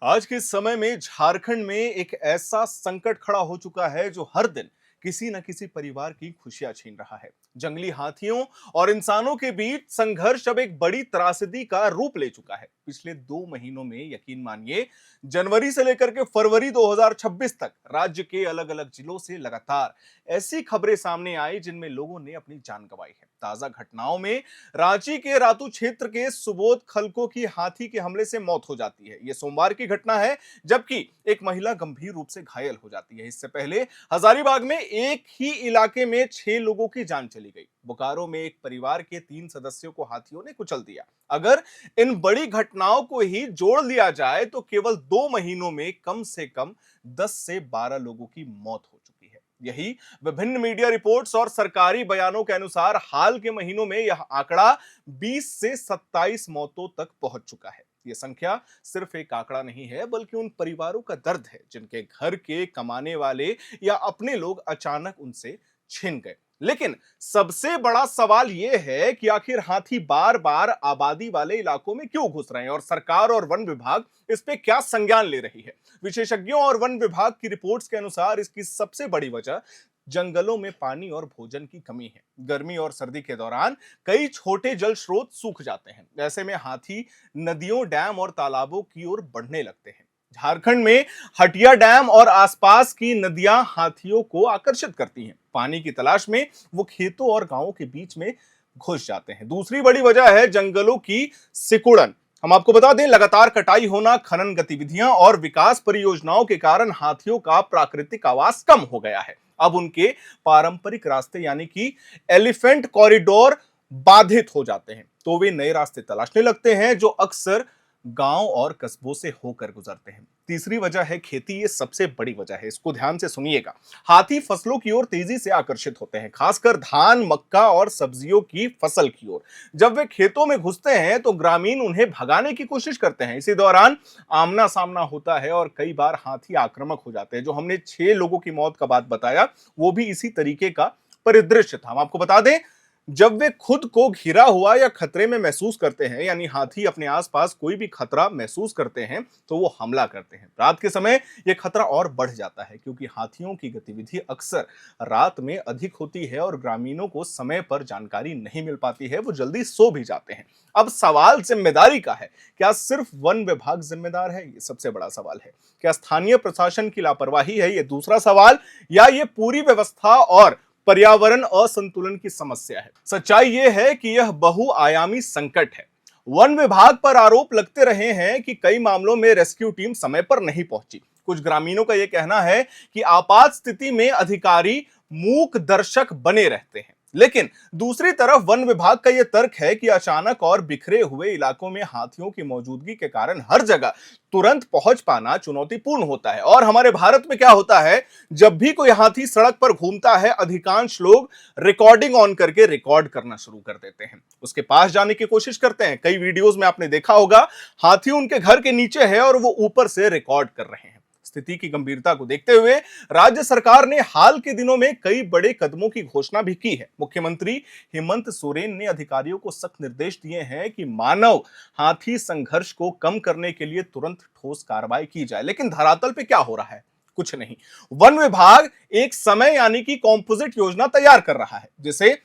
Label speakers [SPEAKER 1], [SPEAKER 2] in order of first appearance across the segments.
[SPEAKER 1] आज के समय में झारखंड में एक ऐसा संकट खड़ा हो चुका है जो हर दिन किसी न किसी परिवार की खुशियां छीन रहा है। जंगली हाथियों और इंसानों के बीच संघर्ष अब एक बड़ी त्रासदी का रूप ले चुका है। पिछले 2 महीनों में यकीन मानिए, जनवरी से लेकर के फरवरी 2026 तक राज्य के अलग अलग जिलों से लगातार ऐसी खबरें सामने आई जिनमें लोगों ने अपनी जान गंवाई है। ताजा घटनाओं में रांची के रातू क्षेत्र के सुबोध खलको की हाथी के हमले से मौत हो जाती है। यह सोमवार की घटना है, जबकि एक महिला गंभीर रूप से घायल हो जाती है। इससे पहले हजारीबाग में एक ही इलाके में 6 लोगों की जान चली गई। बोकारो में एक परिवार के 3 सदस्यों को हाथियों ने कुचल दिया। अगर इन बड़ी घटनाओं को ही जोड़ लिया जाए तो केवल 2 महीनों में कम से कम 10 से 12 लोगों की मौत हो चुकी है। यही विभिन्न मीडिया रिपोर्ट्स और सरकारी बयानों के अनुसार हाल के महीनों में यह आंकड़ा 20 से 27 मौतों तक पहुंच चुका है। यह संख्या सिर्फ एक आंकड़ा नहीं है, बल्कि उन परिवारों का दर्द है जिनके घर के कमाने वाले या अपने लोग अचानक उनसे छिन गए। लेकिन सबसे बड़ा सवाल यह है कि आखिर हाथी बार बार आबादी वाले इलाकों में क्यों घुस रहे हैं और सरकार और वन विभाग इस पे क्या संज्ञान ले रही है। विशेषज्ञों और वन विभाग की रिपोर्ट्स के अनुसार इसकी सबसे बड़ी वजह जंगलों में पानी और भोजन की कमी है। गर्मी और सर्दी के दौरान कई छोटे जल स्रोत सूख जाते हैं। ऐसे में हाथी नदियों, डैम और तालाबों की ओर बढ़ने लगते हैं। झारखंड में हटिया डैम और आसपास की नदियां हाथियों को आकर्षित करती हैं। पानी की तलाश में वो खेतों और गांवों के बीच में घुस जाते हैं। दूसरी बड़ी वजह है जंगलों की सिकुड़न। हम आपको बता दें, लगातार कटाई होना, खनन गतिविधियां और विकास परियोजनाओं के कारण हाथियों का प्राकृतिक आवास कम हो गया है। अब उनके पारंपरिक रास्ते यानी कि एलिफेंट कॉरिडोर बाधित हो जाते हैं, तो वे नए रास्ते तलाशने लगते हैं जो अक्सर गांव और कस्बों से होकर गुजरते हैं। तीसरी वजह है खेती। ये सबसे बड़ी वजह है, इसको ध्यान से सुनिएगा। हाथी फसलों की ओर तेजी से आकर्षित होते हैं, खासकर धान, मक्का और सब्जियों की फसल की ओर। जब वे खेतों में घुसते हैं तो ग्रामीण उन्हें भगाने की कोशिश करते हैं। इसी दौरान आमना सामना होता है और कई बार हाथी आक्रामक हो जाते हैं। जो हमने 6 लोगों की मौत का बात बताया, वो भी इसी तरीके का परिदृश्य था। हम आपको बता दें, जब वे खुद को घिरा हुआ या खतरे में महसूस करते हैं, यानी हाथी अपने आसपास कोई भी खतरा महसूस करते हैं, तो वो हमला करते हैं। रात के समय यह खतरा और बढ़ जाता है, क्योंकि हाथियों की गतिविधि अक्सर रात में अधिक होती है और ग्रामीणों को समय पर जानकारी नहीं मिल पाती है। वो जल्दी सो भी जाते हैं। अब सवाल जिम्मेदारी का है। क्या सिर्फ वन विभाग जिम्मेदार है? ये सबसे बड़ा सवाल है। क्या स्थानीय प्रशासन की लापरवाही है? ये दूसरा सवाल। या ये पूरी व्यवस्था और पर्यावरण असंतुलन की समस्या है? सच्चाई यह है कि यह बहुआयामी संकट है। वन विभाग पर आरोप लगते रहे हैं कि कई मामलों में रेस्क्यू टीम समय पर नहीं पहुंची। कुछ ग्रामीणों का यह कहना है कि आपात स्थिति में अधिकारी मूक दर्शक बने रहते हैं। लेकिन दूसरी तरफ वन विभाग का यह तर्क है कि अचानक और बिखरे हुए इलाकों में हाथियों की मौजूदगी के कारण हर जगह तुरंत पहुंच पाना चुनौतीपूर्ण होता है। और हमारे भारत में क्या होता है, जब भी कोई हाथी सड़क पर घूमता है, अधिकांश लोग रिकॉर्डिंग ऑन करके रिकॉर्ड करना शुरू कर देते हैं, उसके पास जाने की कोशिश करते हैं। कई वीडियोस में आपने देखा होगा, हाथी उनके घर के नीचे है और वो ऊपर से रिकॉर्ड कर रहे हैं। स्थिति की गंभीरता को देखते हुए राज्य सरकार ने हाल के दिनों में कई बड़े कदमों की घोषणा भी की है। मुख्यमंत्री हेमंत सोरेन ने अधिकारियों को सख्त निर्देश दिए हैं कि मानव हाथी संघर्ष को कम करने के लिए तुरंत ठोस कार्रवाई की जाए। लेकिन धरातल पे क्या हो रहा है? कुछ नहीं। वन विभाग एक समय यानी कि कॉम्पोजिट योजना तैयार कर रहा है, जिसे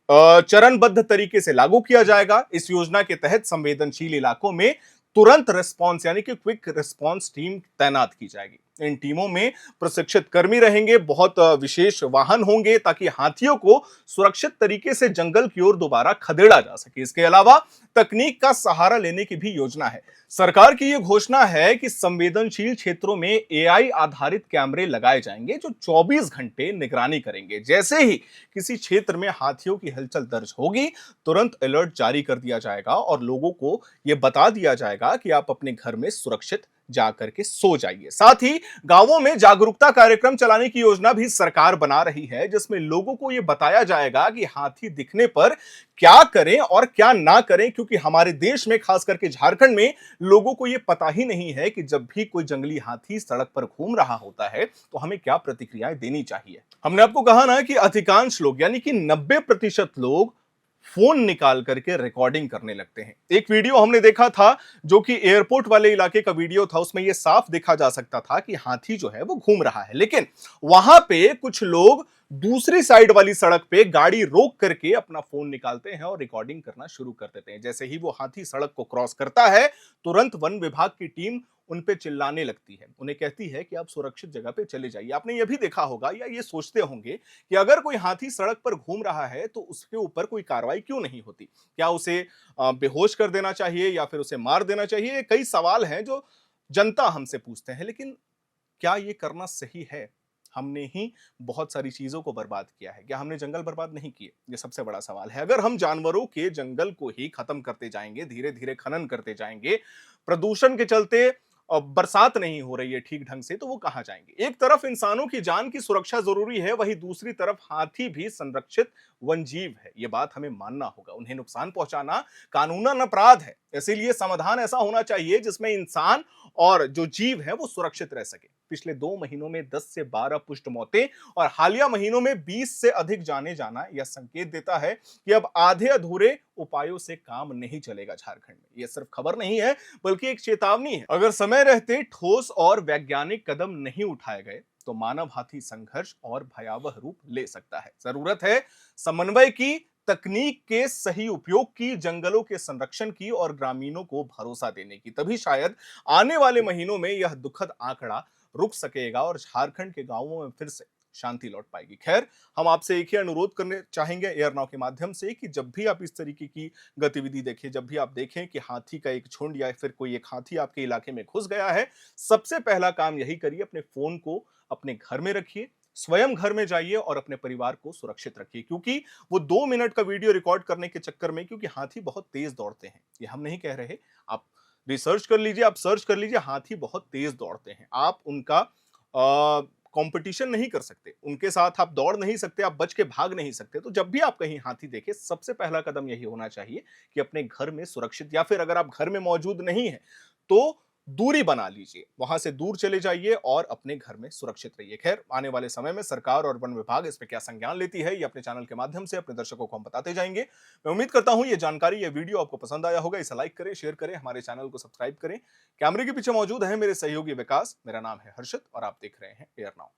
[SPEAKER 1] चरणबद्ध तरीके से लागू किया जाएगा। इस योजना के तहत संवेदनशील इलाकों में तुरंत रिस्पांस यानी कि क्विक रिस्पांस टीम तैनात की जाएगी। इन टीमों में प्रशिक्षित कर्मी रहेंगे, बहुत विशेष वाहन होंगे ताकि हाथियों को सुरक्षित तरीके से जंगल की ओर दोबारा खदेड़ा जा सके। इसके अलावा तकनीक का सहारा लेने की भी योजना है। सरकार की यह घोषणा है कि संवेदनशील क्षेत्रों में एआई आधारित कैमरे लगाए जाएंगे जो 24 घंटे निगरानी करेंगे। जैसे ही किसी क्षेत्र में हाथियों की हलचल दर्ज होगी, तुरंत अलर्ट जारी कर दिया जाएगा और लोगों को यह बता दिया जाएगा कि आप अपने घर में सुरक्षित जाकर के सो जाइए। साथ ही गांवों में जागरूकता कार्यक्रम चलाने की योजना भी सरकार बना रही है, जिसमें लोगों को यह बताया जाएगा कि हाथी दिखने पर क्या करें और क्या ना करें। क्योंकि हमारे देश में, खास करके झारखंड में, लोगों को यह पता ही नहीं है कि जब भी कोई जंगली हाथी सड़क पर घूम रहा होता है तो हमें क्या प्रतिक्रियाएं देनी चाहिए। हमने आपको कहा ना कि अधिकांश लोग यानी कि 90% लोग फोन निकाल करके रिकॉर्डिंग करने लगते हैं। एक वीडियो हमने देखा था जो कि एयरपोर्ट वाले इलाके का वीडियो था, उसमें यह साफ देखा जा सकता था कि हाथी जो है वो घूम रहा है, लेकिन वहां पे कुछ लोग दूसरी साइड वाली सड़क पे गाड़ी रोक करके अपना फोन निकालते हैं और रिकॉर्डिंग करना शुरू कर देते हैं। जैसे ही वो हाथी सड़क को क्रॉस करता है, तुरंत वन विभाग की टीम उन पे चिल्लाने लगती है, उन्हें कहती है कि आप सुरक्षित जगह पे चले जाइए। आपने यह भी देखा होगा या ये सोचते होंगे कि अगर कोई हाथी सड़क पर घूम रहा है तो उसके ऊपर कोई कार्रवाई क्यों नहीं होती? क्या उसे बेहोश कर देना चाहिए या फिर उसे मार देना चाहिए? ये कई सवाल हैं जो जनता हमसे पूछते हैं, लेकिन क्या ये करना सही है? हमने ही बहुत सारी चीजों को बर्बाद किया है, क्या हमने जंगल बर्बाद नहीं किए? ये सबसे बड़ा सवाल है। अगर हम जानवरों के जंगल को ही खत्म करते जाएंगे, धीरे धीरे खनन करते जाएंगे, प्रदूषण के चलते बरसात नहीं हो रही है ठीक ढंग से, तो वो कहां जाएंगे? एक तरफ इंसानों की जान की सुरक्षा जरूरी है, वहीं दूसरी तरफ हाथी भी संरक्षित वनजीव है। ये बात हमें मानना होगा। उन्हें नुकसान पहुंचाना कानूनन अपराध है। इसीलिए समाधान ऐसा होना चाहिए जिसमें इंसान और जो जीव है वो सुरक्षित रह सके। पिछले 2 महीनों में 10 से 12 पुष्ट मौतें और हालिया महीनों में 20 से अधिक जाने जाना यह संकेत देता है कि अब आधे अधूरे उपायों से काम नहीं चलेगा झारखंड में। यह सिर्फ खबर नहीं है, बल्कि एक चेतावनी है। अगर समय रहते ठोस और वैज्ञानिक कदम नहीं उठाए गए तो मानव हाथी संघर्ष और भयावह रूप ले सकता है। जरूरत है समन्वय की, तकनीक के सही उपयोग की, जंगलों के संरक्षण की और ग्रामीणों को भरोसा देने की। तभी शायद आने वाले महीनों में यह दुखद आंकड़ा रुक सकेगा और झारखंड के गांवों में फिर से शांति लौट पाएगी। खैर, हम आपसे एक ही अनुरोध करने चाहेंगे एयर नाउ के माध्यम से कि जब भी आप इस तरीके की गतिविधि देखें, जब भी आप देखें कि हाथी का एक झुंड या फिर कोई एक हाथी आपके इलाके में घुस गया है, सबसे पहला काम यही करिए, अपने फोन को अपने घर में रखिए, स्वयं घर में जाइए और अपने परिवार को सुरक्षित रखिए। क्योंकि वो 2 मिनट का वीडियो रिकॉर्ड करने के चक्कर में, क्योंकि हाथी बहुत तेज दौड़ते हैं, ये हम नहीं कह रहे, आप रिसर्च कर लीजिए, आप सर्च कर लीजिए, हाथी बहुत तेज दौड़ते हैं। आप उनका कंपटीशन नहीं कर सकते, उनके साथ आप दौड़ नहीं सकते, आप बच के भाग नहीं सकते। तो जब भी आप कहीं हाथी देखें, सबसे पहला कदम यही होना चाहिए कि अपने घर में सुरक्षित, या फिर अगर आप घर में मौजूद नहीं है तो दूरी बना लीजिए, वहां से दूर चले जाइए और अपने घर में सुरक्षित रहिए। खैर, आने वाले समय में सरकार और वन विभाग इस पे क्या संज्ञान लेती है, ये अपने चैनल के माध्यम से अपने दर्शकों को हम बताते जाएंगे। मैं उम्मीद करता हूं ये जानकारी, ये वीडियो आपको पसंद आया होगा। इसे लाइक करें, शेयर करें, हमारे चैनल को सब्सक्राइब करें। कैमरे के पीछे मौजूद है मेरे सहयोगी विकास, मेरा नाम है हर्षित और आप देख रहे हैं एयर नाउ।